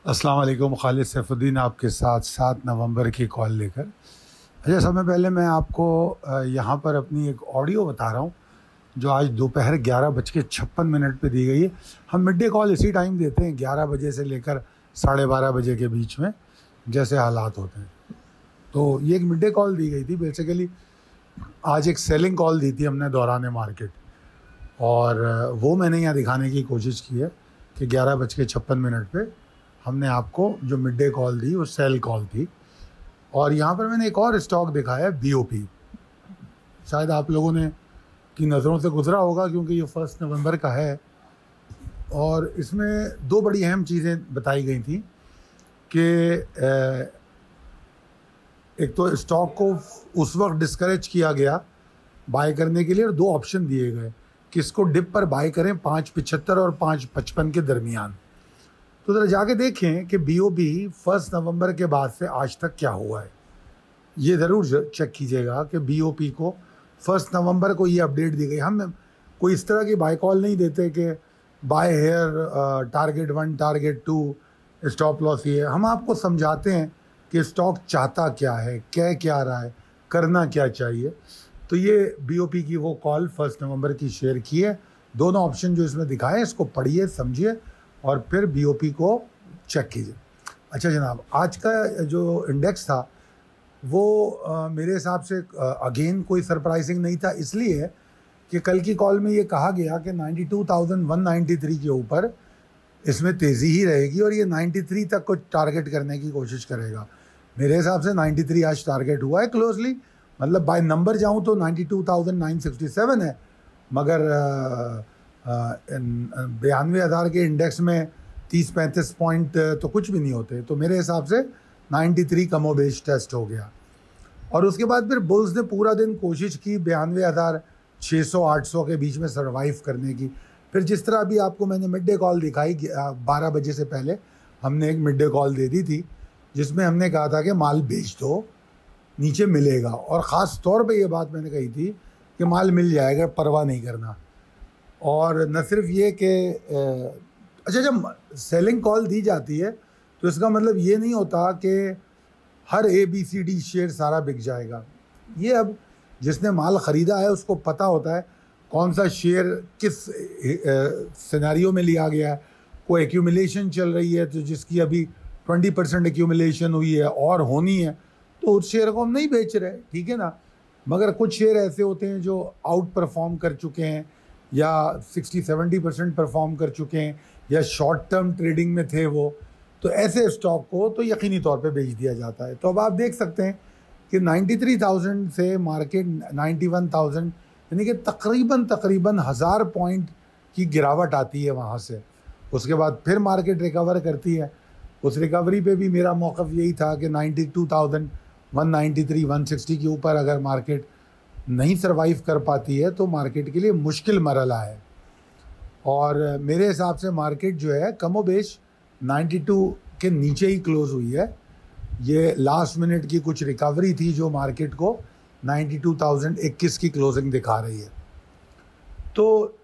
अस्सलाम वालेकुम। खालिद सैफुद्दीन आपके साथ 7 नवंबर की कॉल लेकर। अच्छा, समय पहले मैं आपको यहाँ पर अपनी एक ऑडियो बता रहा हूँ जो आज दोपहर 11:56 पे दी गई है। हम मिड डे कॉल इसी टाइम देते हैं, 11 बजे से लेकर 12:30 बजे के बीच में, जैसे हालात होते हैं। तो ये एक मिड डे कॉल दी गई थी। बेसिकली आज एक सेलिंग कॉल दी थी हमने दौरान मार्केट, और वो मैंने यहाँ दिखाने की कोशिश की है कि 11:56 पे हमने आपको जो मिड डे कॉल दी वो सेल कॉल थी। और यहाँ पर मैंने एक और स्टॉक दिखाया है, बीओपी। शायद आप लोगों ने की नज़रों से गुजरा होगा क्योंकि ये 1 नवंबर का है, और इसमें दो बड़ी अहम चीज़ें बताई गई थी कि एक तो स्टॉक को उस वक्त डिस्करेज किया गया बाय करने के लिए, और दो ऑप्शन दिए गए कि इसको डिप पर बाय करें 5.75 और 5.55 के दरमियान। तो ज़रा जाके देखें कि बीओबी 1 नवंबर के बाद से आज तक क्या हुआ है। ये ज़रूर चेक कीजिएगा कि बीओपी को 1 नवंबर को ये अपडेट दी गई। हम कोई इस तरह की बाय कॉल नहीं देते कि buy here, target 1 target 2, stop loss ये। हम आपको समझाते हैं कि स्टॉक चाहता क्या है, कह क्या रहा है, करना क्या चाहिए। तो ये बीओपी की वो कॉल 1 नवंबर की शेयर की है। दोनों ऑप्शन जो इसमें दिखाए इसको पढ़िए, समझिए और फिर बीओपी को चेक कीजिए। अच्छा जनाब, आज का जो इंडेक्स था वो मेरे हिसाब से अगेन कोई सरप्राइजिंग नहीं था, इसलिए कि कल की कॉल में ये कहा गया कि 92,193 के ऊपर इसमें तेज़ी ही रहेगी और ये 93 तक को टारगेट करने की कोशिश करेगा। मेरे हिसाब से 93 आज टारगेट हुआ है क्लोजली, मतलब बाय नंबर जाऊं तो 92,967 है, मगर 92,000 के इंडेक्स में 30-35 पॉइंट तो कुछ भी नहीं होते। तो मेरे हिसाब से 93 कमोबेश टेस्ट हो गया। और उसके बाद फिर बुल्स ने पूरा दिन कोशिश की 92,600-800 के बीच में सर्वाइव करने की। फिर जिस तरह अभी आपको मैंने मिड डे कॉल दिखाई, 12 बजे से पहले हमने एक मिड डे कॉल दे दी थी जिसमें हमने कहा था कि माल बेच दो, नीचे मिलेगा। और ख़ास तौर पे ये बात मैंने कही थी कि माल मिल जाएगा, परवाह नहीं करना। और न सिर्फ ये कि अच्छा, जब सेलिंग कॉल दी जाती है तो इसका मतलब ये नहीं होता कि हर ABCD शेयर सारा बिक जाएगा। ये अब जिसने माल ख़रीदा है उसको पता होता है कौन सा शेयर किस सिनेरियो में लिया गया है। कोई एक्यूमुलेशन चल रही है तो जिसकी अभी 20% एक्यूमुलेशन हुई है और होनी है, तो उस शेयर को हम नहीं बेच रहे, ठीक है ना। मगर कुछ शेयर ऐसे होते हैं जो आउट परफॉर्म कर चुके हैं या 60-70% परफॉर्म कर चुके हैं या शॉर्ट टर्म ट्रेडिंग में थे वो, तो ऐसे स्टॉक को तो यकीनी तौर पे बेच दिया जाता है। तो अब आप देख सकते हैं कि 93,000 से मार्केट 91,000, यानी कि तकरीबन 1,000 पॉइंट की गिरावट आती है वहाँ से। उसके बाद फिर मार्केट रिकवर करती है। उस रिकवरी पे भी मेरा मौक़िफ़ यही था कि 92,193, 160 के ऊपर अगर मार्केट नहीं सर्वाइव कर पाती है तो मार्केट के लिए मुश्किल मरहला है। और मेरे हिसाब से मार्केट जो है कमोबेश 92 के नीचे ही क्लोज़ हुई है। ये लास्ट मिनट की कुछ रिकवरी थी जो मार्केट को 92,021 की क्लोजिंग दिखा रही है। तो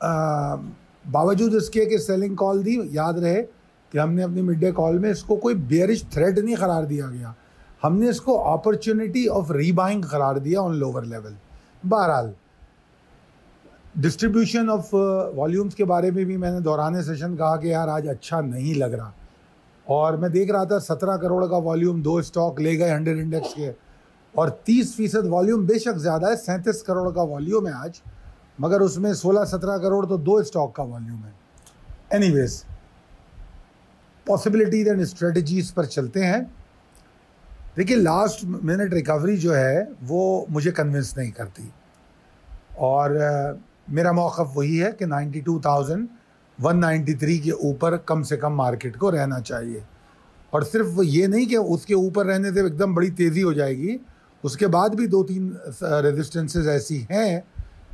बावजूद इसके कि सेलिंग कॉल दी, याद रहे कि हमने अपनी मिड डे कॉल में इसको कोई बेयरिश थ्रेट नहीं करार दिया गया, हमने इसको अपॉर्चुनिटी ऑफ रीबाइंग करार दिया ऑन लोअर लेवल। बहरहाल डिस्ट्रीब्यूशन ऑफ वॉल्यूम्स के बारे में भी मैंने दौरान सेशन कहा कि यार आज अच्छा नहीं लग रहा, और मैं देख रहा था 17 करोड़ का वॉल्यूम 2 स्टॉक ले गए 100 इंडेक्स के, और 30% वॉल्यूम बेशक ज़्यादा है, 37 करोड़ का वॉल्यूम है आज, मगर उसमें 16-17 करोड़ तो 2 स्टॉक का वॉल्यूम है। एनीवेज, पॉसिबिलिटीज एंड स्ट्रेटजीज पर चलते हैं। देखिए, लास्ट मिनट रिकवरी जो है वो मुझे कन्विंस नहीं करती, और मेरा मौक़िफ़ वही है कि 92,193 के ऊपर कम से कम मार्केट को रहना चाहिए। और सिर्फ ये नहीं कि उसके ऊपर रहने से एकदम बड़ी तेज़ी हो जाएगी, उसके बाद भी 2-3 रेजिस्टेंसेस ऐसी हैं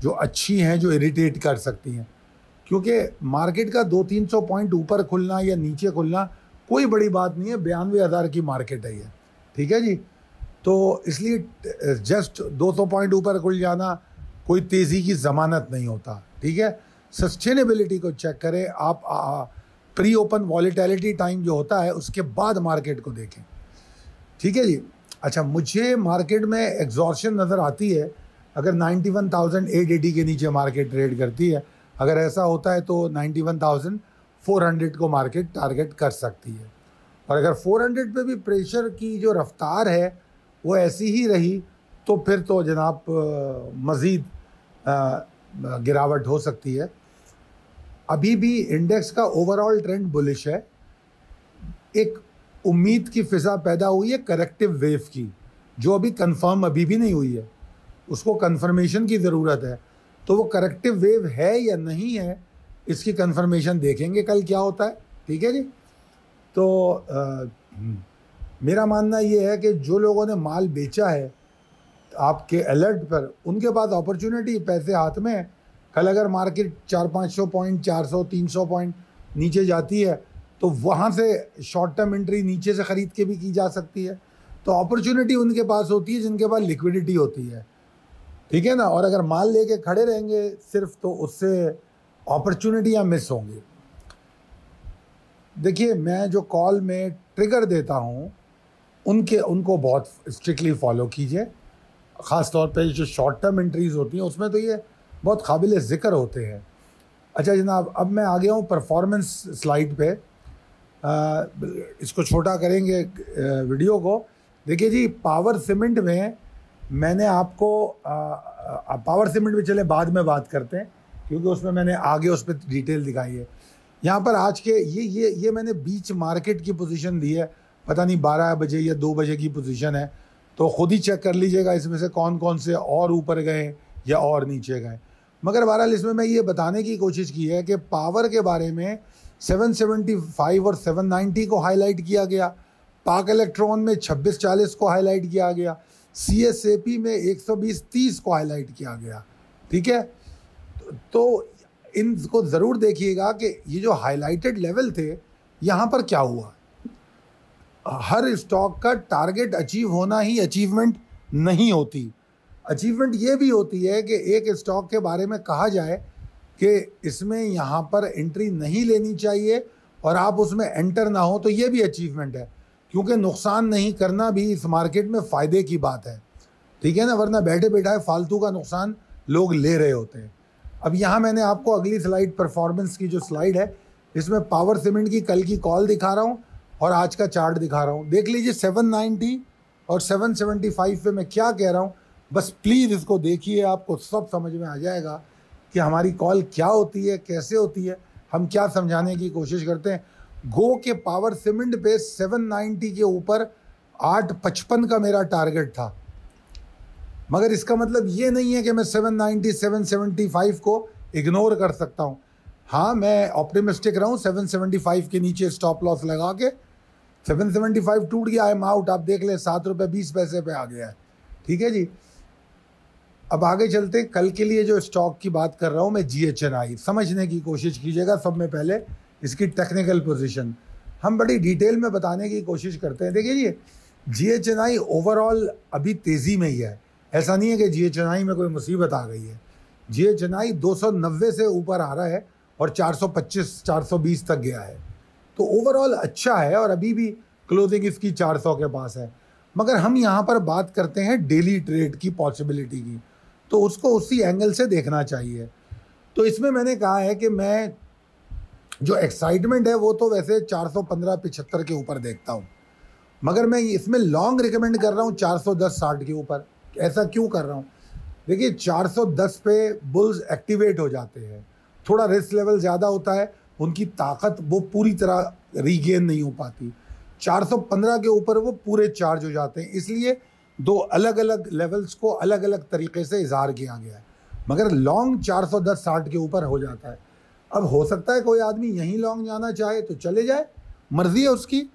जो अच्छी हैं, जो इरिटेट कर सकती हैं। क्योंकि मार्केट का 200-300 पॉइंट ऊपर खुलना या नीचे खुलना कोई बड़ी बात नहीं है, 92,000 की मार्केट है ये, ठीक है जी। तो इसलिए जस्ट 200 पॉइंट ऊपर खुल जाना कोई तेज़ी की ज़मानत नहीं होता, ठीक है। सस्टेनेबिलिटी को चेक करें आप। प्री ओपन वॉलेटिलिटी टाइम जो होता है उसके बाद मार्केट को देखें। ठीक है जी। अच्छा, मुझे मार्केट में एग्जॉर्शन नज़र आती है अगर 91,880 के नीचे मार्केट ट्रेड करती है। अगर ऐसा होता है तो 91,400 को मार्केट टारगेट कर सकती है। और अगर 400 पे भी प्रेशर की जो रफ्तार है वो ऐसी ही रही तो फिर तो जनाब मज़ीद गिरावट हो सकती है। अभी भी इंडेक्स का ओवरऑल ट्रेंड बुलिश है। एक उम्मीद की फिजा पैदा हुई है करेक्टिव वेव की, जो अभी कंफर्म अभी भी नहीं हुई है, उसको कंफर्मेशन की ज़रूरत है। तो वो करेक्टिव वेव है या नहीं है, इसकी कंफर्मेशन देखेंगे कल क्या होता है। ठीक है जी। तो मेरा मानना ये है कि जो लोगों ने माल बेचा है आपके अलर्ट पर, उनके पास अपॉर्चुनिटी, पैसे हाथ में है। कल अगर मार्केट 400-500 पॉइंट, 400-300 पॉइंट नीचे जाती है तो वहाँ से शॉर्ट टर्म एंट्री नीचे से ख़रीद के भी की जा सकती है। तो अपॉर्चुनिटी उनके पास होती है जिनके पास लिक्विडिटी होती है। ठीक है ना। और अगर माल लेके खड़े रहेंगे सिर्फ तो उससे अपॉर्चुनिटियाँ मिस होंगी। देखिए, मैं जो कॉल में ट्रिगर देता हूँ उनको बहुत स्ट्रिक्टली फॉलो कीजिए। ख़ास तौर पे जो शॉर्ट टर्म एंट्रीज़ होती हैं उसमें तो ये बहुत काबिल ज़िक्र होते हैं। अच्छा जनाब, अब मैं आ गया हूँ परफॉर्मेंस स्लाइड पे। इसको छोटा करेंगे वीडियो को। देखिए जी, पावर सीमेंट में मैंने आपको पावर सीमेंट में चले बाद में बात करते हैं क्योंकि उसमें मैंने आगे उस पर डिटेल दिखाई है। यहाँ पर आज के ये मैंने बीच मार्केट की पोजीशन दी है, पता नहीं 12 बजे या 2 बजे की पोजीशन है, तो ख़ुद ही चेक कर लीजिएगा इसमें से कौन कौन से और ऊपर गए या और नीचे गए। मगर बहरहाल इसमें मैं ये बताने की कोशिश की है कि पावर के बारे में 775 और 790 को हाईलाइट किया गया, पाक इलेक्ट्रॉन में 2640 को हाईलाइट किया गया, CSAP में 120-30 को हाईलाइट किया गया। ठीक है, तो इनको ज़रूर देखिएगा कि ये जो हाईलाइटेड लेवल थे यहाँ पर क्या हुआ। हर स्टॉक का टारगेट अचीव होना ही अचीवमेंट नहीं होती। अचीवमेंट ये भी होती है कि एक स्टॉक के बारे में कहा जाए कि इसमें यहाँ पर एंट्री नहीं लेनी चाहिए और आप उसमें एंटर ना हो, तो ये भी अचीवमेंट है, क्योंकि नुकसान नहीं करना भी इस मार्केट में फ़ायदे की बात है। ठीक है ना, वरना बैठे बैठाए फालतू का नुकसान लोग ले रहे होते हैं। अब यहाँ मैंने आपको अगली स्लाइड, परफॉर्मेंस की जो स्लाइड है, इसमें पावर सीमेंट की कल की कॉल दिखा रहा हूँ और आज का चार्ट दिखा रहा हूँ। देख लीजिए 790 और 775 पे मैं क्या कह रहा हूँ, बस प्लीज़ इसको देखिए, आपको सब समझ में आ जाएगा कि हमारी कॉल क्या होती है, कैसे होती है, हम क्या समझाने की कोशिश करते हैं। गो के पावर सीमेंट पे 790 के ऊपर 855 का मेरा टारगेट था, मगर इसका मतलब ये नहीं है कि मैं 790 775 को इग्नोर कर सकता हूँ। हाँ, मैं ऑप्टिमिस्टिक रहूँ, 775 के नीचे स्टॉप लॉस लगा के 775 टूट गया, आई एम आउट। आप देख लें 7 रुपये 20 पैसे पे आ गया है। ठीक है जी। अब आगे चलते, कल के लिए जो स्टॉक की बात कर रहा हूँ मैं, GHNI, समझने की कोशिश कीजिएगा। सब में पहले इसकी टेक्निकल पोजीशन हम बड़ी डिटेल में बताने की कोशिश करते हैं। देखिए जी, GHNI ओवरऑल अभी तेज़ी में ही है, ऐसा नहीं है कि GHNI में कोई मुसीबत आ गई है। GHNI 290 से ऊपर आ रहा है और 425-420 तक गया है, तो ओवरऑल अच्छा है और अभी भी क्लोजिंग इसकी 400 के पास है। मगर हम यहाँ पर बात करते हैं डेली ट्रेड की पॉसिबिलिटी की, तो उसको उसी एंगल से देखना चाहिए। तो इसमें मैंने कहा है कि मैं जो एक्साइटमेंट है वो तो वैसे 415-75 के ऊपर देखता हूँ, मगर मैं इसमें लॉन्ग रिकमेंड कर रहा हूँ 410-60 के ऊपर। ऐसा क्यों कर रहा हूँ? देखिए, 410 पे बुल्स एक्टिवेट हो जाते हैं, थोड़ा रिस्क लेवल ज़्यादा होता है, उनकी ताकत वो पूरी तरह रीगेन नहीं हो पाती। 415 के ऊपर वो पूरे चार्ज हो जाते हैं, इसलिए दो अलग अलग लेवल्स को अलग अलग तरीके से इजहार किया गया है। मगर लॉन्ग 410-60 के ऊपर हो जाता है। अब हो सकता है कोई आदमी यहीं लॉन्ग जाना चाहे तो चले जाए, मर्जी है उसकी,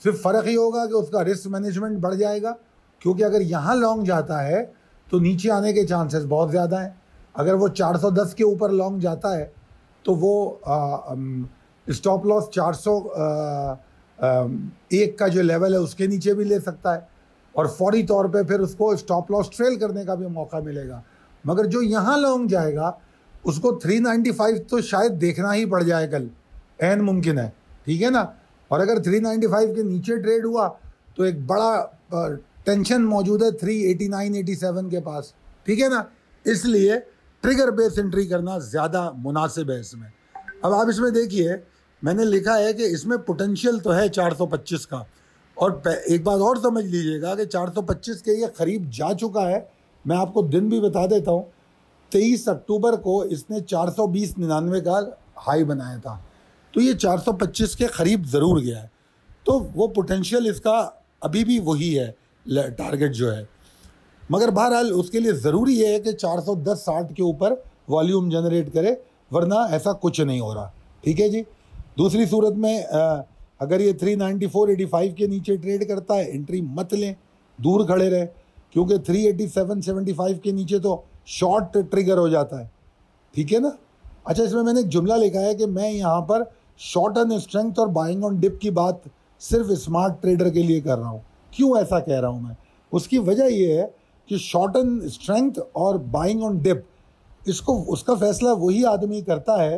सिर्फ फ़र्क ही होगा कि उसका रिस्क मैनेजमेंट बढ़ जाएगा, क्योंकि अगर यहाँ लॉन्ग जाता है तो नीचे आने के चांसेस बहुत ज़्यादा हैं। अगर वो 410 के ऊपर लॉन्ग जाता है तो वो स्टॉप लॉस 401 का जो लेवल है उसके नीचे भी ले सकता है और फौरी तौर पे फिर उसको स्टॉप लॉस ट्रेल करने का भी मौका मिलेगा। मगर जो यहाँ लॉन्ग जाएगा उसको 395 तो शायद देखना ही पड़ जाए कल, ऐन मुमकिन है। ठीक है ना। और अगर 395 के नीचे ट्रेड हुआ तो एक बड़ा टेंशन मौजूद है 389 87 के पास, ठीक है ना। इसलिए ट्रिगर बेस एंट्री करना ज़्यादा मुनासिब है इसमें। अब आप इसमें देखिए, मैंने लिखा है कि इसमें पोटेंशियल तो है 425 का, और एक बात और समझ लीजिएगा कि 425 के ये करीब जा चुका है। मैं आपको दिन भी बता देता हूँ, 23 अक्टूबर को इसने 420.99 का हाई बनाया था, तो ये 425 के करीब ज़रूर गया है। तो वो पोटेंशियल इसका अभी भी वही है टारगेट जो है, मगर बहरहाल उसके लिए ज़रूरी है कि 410-60 के ऊपर वॉल्यूम जनरेट करे, वरना ऐसा कुछ नहीं हो रहा, ठीक है जी। दूसरी सूरत में अगर ये 394.85 के नीचे ट्रेड करता है, एंट्री मत लें, दूर खड़े रहें, क्योंकि 387.75 के नीचे तो शॉर्ट ट्रिगर हो जाता है, ठीक है ना। अच्छा, इसमें मैंने एक जुमला लिखा है कि मैं यहाँ पर शॉर्ट ऑन स्ट्रेंथ और बाइंग ऑन डिप की बात सिर्फ स्मार्ट ट्रेडर के लिए कर रहा हूँ। क्यों ऐसा कह रहा हूँ मैं? उसकी वजह ये है कि शॉर्ट ऑन स्ट्रेंथ और बाइंग ऑन डिप, इसको उसका फैसला वही आदमी करता है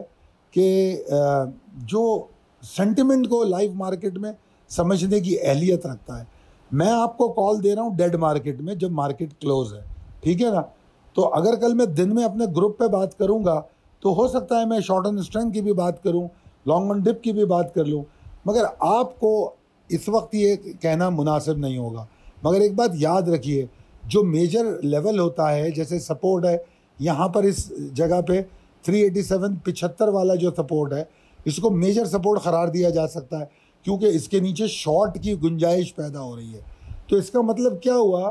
कि जो सेंटिमेंट को लाइव मार्केट में समझने की अहलियत रखता है। मैं आपको कॉल दे रहा हूँ डेड मार्केट में, जब मार्केट क्लोज है, ठीक है ना। तो अगर कल मैं दिन में अपने ग्रुप पे बात करूँगा तो हो सकता है मैं शॉर्ट ऑन स्ट्रेंथ की भी बात करूँ, लॉन्ग ऑन डिप की भी बात कर लूँ, मगर आपको इस वक्त ये कहना मुनासिब नहीं होगा। मगर एक बात याद रखिए, जो मेजर लेवल होता है, जैसे सपोर्ट है यहाँ पर इस जगह पे 387.75 वाला जो सपोर्ट है, इसको मेजर सपोर्ट करार दिया जा सकता है, क्योंकि इसके नीचे शॉर्ट की गुंजाइश पैदा हो रही है। तो इसका मतलब क्या हुआ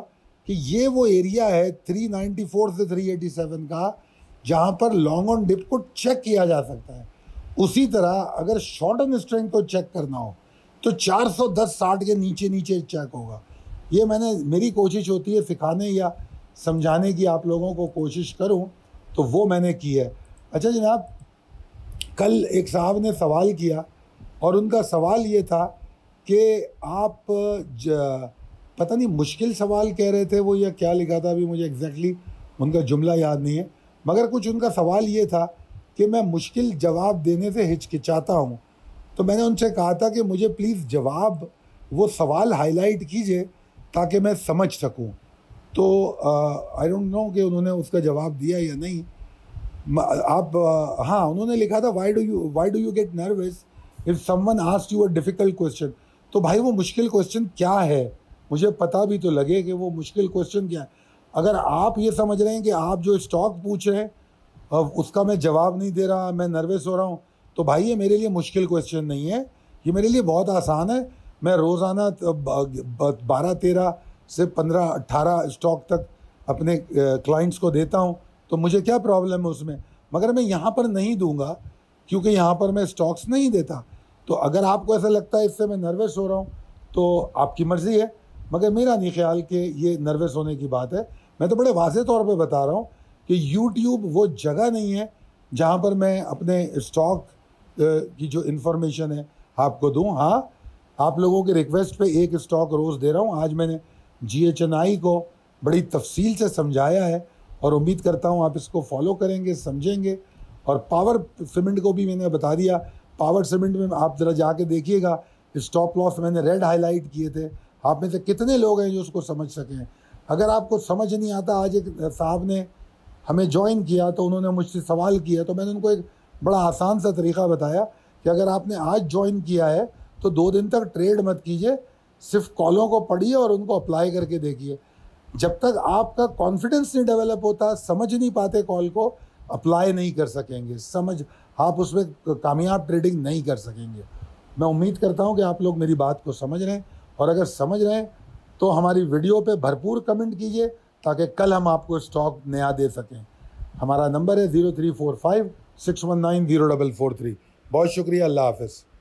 कि ये वो एरिया है 394 से 387 का, जहाँ पर लॉन्ग ऑन डिप को चेक किया जा सकता है। उसी तरह अगर शॉर्ट ऑन स्ट्रेंथ को चेक करना हो तो 410-60 के नीचे नीचे चेक होगा। ये मेरी कोशिश होती है सिखाने या समझाने की, आप लोगों को कोशिश करूं, तो वो मैंने की है। अच्छा जनाब, कल एक साहब ने सवाल किया और उनका सवाल ये था कि आप पता नहीं मुश्किल सवाल कह रहे थे वो, या क्या लिखा था, अभी मुझे एग्जैक्टली उनका जुमला याद नहीं है, मगर कुछ उनका सवाल ये था कि मैं मुश्किल जवाब देने से हिचकिचाता हूँ। तो मैंने उनसे कहा था कि मुझे प्लीज़ जवाब, वो सवाल हाईलाइट कीजिए ताकि मैं समझ सकूँ। तो आई डोंट नो कि उन्होंने उसका जवाब दिया या नहीं। आप हाँ, उन्होंने लिखा था why do you get nervous if someone asked you a difficult question. तो भाई वो मुश्किल क्वेश्चन क्या है, मुझे पता भी तो लगे कि वो मुश्किल क्वेश्चन क्या है। अगर आप ये समझ रहे हैं कि आप जो स्टॉक पूछ रहे हैं उसका मैं जवाब नहीं दे रहा, मैं नर्वस हो रहा हूँ, तो भाई ये मेरे लिए मुश्किल क्वेश्चन नहीं है, ये मेरे लिए बहुत आसान है। मैं रोज़ाना 12, 13 से 15, 18 स्टॉक तक अपने क्लाइंट्स को देता हूँ, तो मुझे क्या प्रॉब्लम है उसमें। मगर मैं यहाँ पर नहीं दूंगा क्योंकि यहाँ पर मैं स्टॉक्स नहीं देता। तो अगर आपको ऐसा लगता है इससे मैं नर्वस हो रहा हूँ तो आपकी मर्ज़ी है, मगर मेरा नहीं ख्याल कि ये नर्वस होने की बात है। मैं तो बड़े वाज़ेह तौर पे बता रहा हूँ कि यूट्यूब वो जगह नहीं है जहाँ पर मैं अपने स्टॉक की जो इन्फॉर्मेशन है आपको दूँ। हाँ, आप लोगों के रिक्वेस्ट पे एक स्टॉक रोज़ दे रहा हूँ। आज मैंने GHNI को बड़ी तफसील से समझाया है और उम्मीद करता हूँ आप इसको फॉलो करेंगे, समझेंगे। और पावर सीमेंट को भी मैंने बता दिया। पावर सीमेंट में आप ज़रा जाके देखिएगा, स्टॉप लॉस मैंने रेड हाईलाइट किए थे। आप में से कितने लोग हैं जो उसको समझ सकें? अगर आपको समझ नहीं आता, आज एक साहब ने हमें ज्वाइन किया तो उन्होंने मुझसे सवाल किया, तो मैंने उनको एक बड़ा आसान सा तरीका बताया कि अगर आपने आज ज्वाइन किया है तो 2 दिन तक ट्रेड मत कीजिए, सिर्फ कॉलों को पढ़िए और उनको अप्लाई करके देखिए। जब तक आपका कॉन्फिडेंस नहीं डेवलप होता, समझ नहीं पाते कॉल को, अप्लाई नहीं कर सकेंगे, आप उसमें कामयाब ट्रेडिंग नहीं कर सकेंगे। मैं उम्मीद करता हूं कि आप लोग मेरी बात को समझ रहे हैं, और अगर समझ रहे हैं तो हमारी वीडियो पे भरपूर कमेंट कीजिए ताकि कल हम आपको स्टॉक नया दे सकें। हमारा नंबर है 0345 619 0443। बहुत शुक्रिया, अल्लाह हाफ़िज़।